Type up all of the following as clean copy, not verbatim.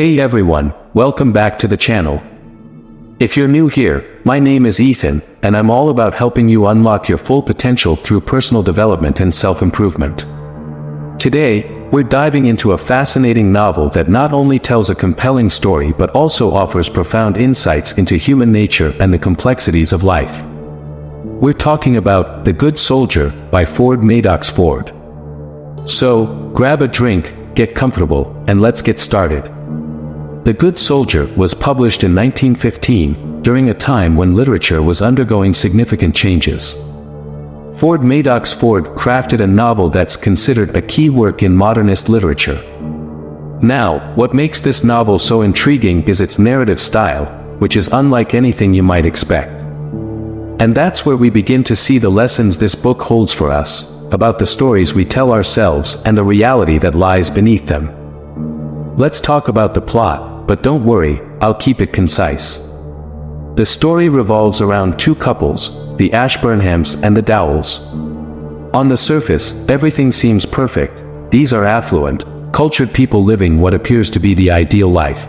Hey everyone, welcome back to the channel. If you're new here, my name is Ethan, and I'm all about helping you unlock your full potential through personal development and self-improvement. Today, we're diving into a fascinating novel that not only tells a compelling story but also offers profound insights into human nature and the complexities of life. We're talking about The Good Soldier by Madox. So, grab a drink, get comfortable, and let's get started. The Good Soldier was published in 1915, during a time when literature was undergoing significant changes. Madox crafted a novel that's considered a key work in modernist literature. Now, what makes this novel so intriguing is its narrative style, which is unlike anything you might expect. And that's where we begin to see the lessons this book holds for us, about the stories we tell ourselves and the reality that lies beneath them. Let's talk about the plot, but don't worry, I'll keep it concise. The story revolves around two couples, the Ashburnhams and the Dowells. On the surface, everything seems perfect. These are affluent, cultured people living what appears to be the ideal life.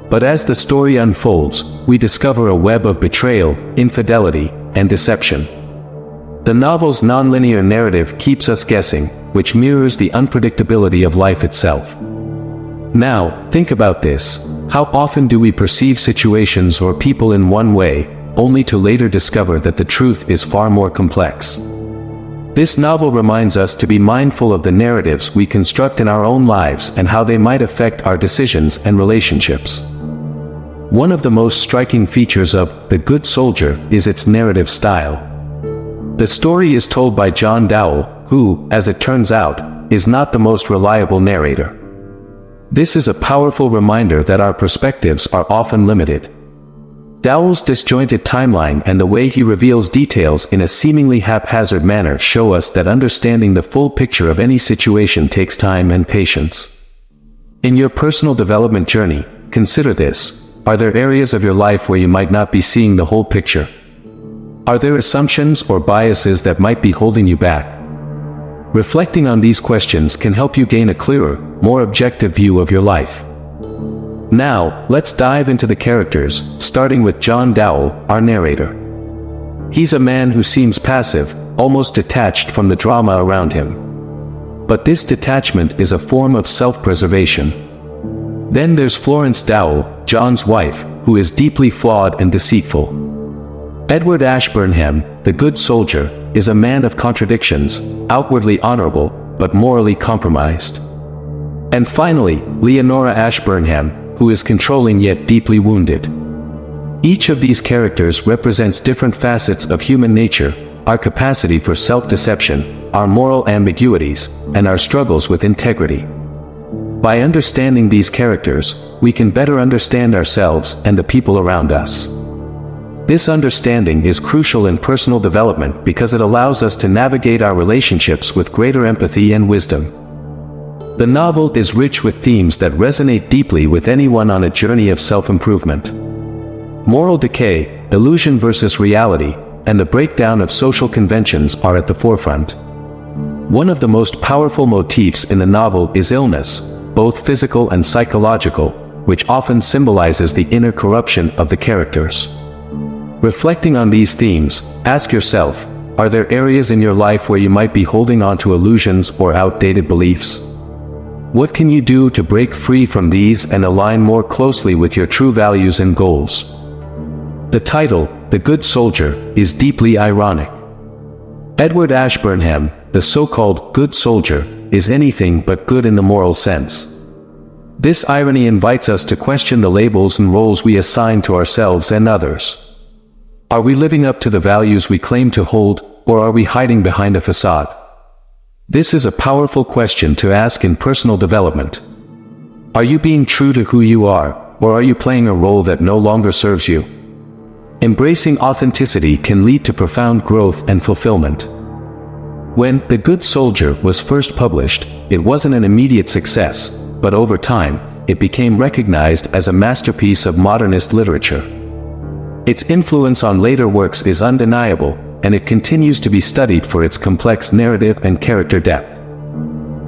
But as the story unfolds, we discover a web of betrayal, infidelity, and deception. The novel's nonlinear narrative keeps us guessing, which mirrors the unpredictability of life itself. Now, think about this. How often do we perceive situations or people in one way, only to later discover that the truth is far more complex? This novel reminds us to be mindful of the narratives we construct in our own lives and how they might affect our decisions and relationships. One of the most striking features of The Good Soldier is its narrative style. The story is told by John Dowell, who, as it turns out, is not the most reliable narrator. This is a powerful reminder that our perspectives are often limited. Dowell's disjointed timeline and the way he reveals details in a seemingly haphazard manner show us that understanding the full picture of any situation takes time and patience. In your personal development journey, consider this. Are there areas of your life where you might not be seeing the whole picture? Are there assumptions or biases that might be holding you back? Reflecting on these questions can help you gain a clearer, more objective view of your life. Now, let's dive into the characters, starting with John Dowell, our narrator. He's a man who seems passive, almost detached from the drama around him. But this detachment is a form of self-preservation. Then there's Florence Dowell, John's wife, who is deeply flawed and deceitful. Edward Ashburnham, the Good Soldier, is a man of contradictions, outwardly honorable, but morally compromised. And finally, Leonora Ashburnham, who is controlling yet deeply wounded. Each of these characters represents different facets of human nature, our capacity for self-deception, our moral ambiguities, and our struggles with integrity. By understanding these characters, we can better understand ourselves and the people around us. This understanding is crucial in personal development because it allows us to navigate our relationships with greater empathy and wisdom. The novel is rich with themes that resonate deeply with anyone on a journey of self-improvement. Moral decay, illusion versus reality, and the breakdown of social conventions are at the forefront. One of the most powerful motifs in the novel is illness, both physical and psychological, which often symbolizes the inner corruption of the characters. Reflecting on these themes, ask yourself, are there areas in your life where you might be holding on to illusions or outdated beliefs? What can you do to break free from these and align more closely with your true values and goals? The title, The Good Soldier, is deeply ironic. Edward Ashburnham, the so-called Good Soldier, is anything but good in the moral sense. This irony invites us to question the labels and roles we assign to ourselves and others. Are we living up to the values we claim to hold, or are we hiding behind a facade? This is a powerful question to ask in personal development. Are you being true to who you are, or are you playing a role that no longer serves you? Embracing authenticity can lead to profound growth and fulfillment. When The Good Soldier was first published, it wasn't an immediate success, but over time, it became recognized as a masterpiece of modernist literature. Its influence on later works is undeniable, and it continues to be studied for its complex narrative and character depth.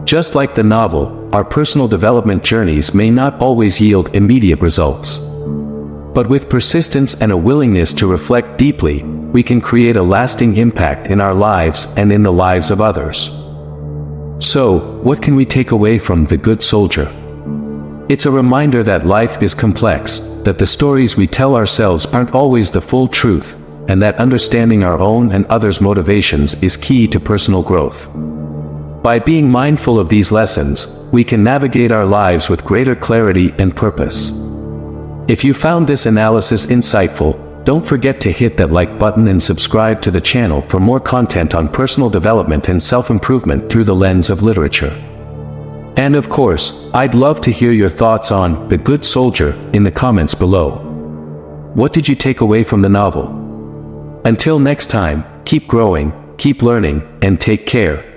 Just like the novel, our personal development journeys may not always yield immediate results. But with persistence and a willingness to reflect deeply, we can create a lasting impact in our lives and in the lives of others. So, what can we take away from The Good Soldier? It's a reminder that life is complex, that the stories we tell ourselves aren't always the full truth, and that understanding our own and others' motivations is key to personal growth. By being mindful of these lessons, we can navigate our lives with greater clarity and purpose. If you found this analysis insightful, don't forget to hit that like button and subscribe to the channel for more content on personal development and self-improvement through the lens of literature. And of course, I'd love to hear your thoughts on The Good Soldier in the comments below. What did you take away from the novel? Until next time, keep growing, keep learning, and take care.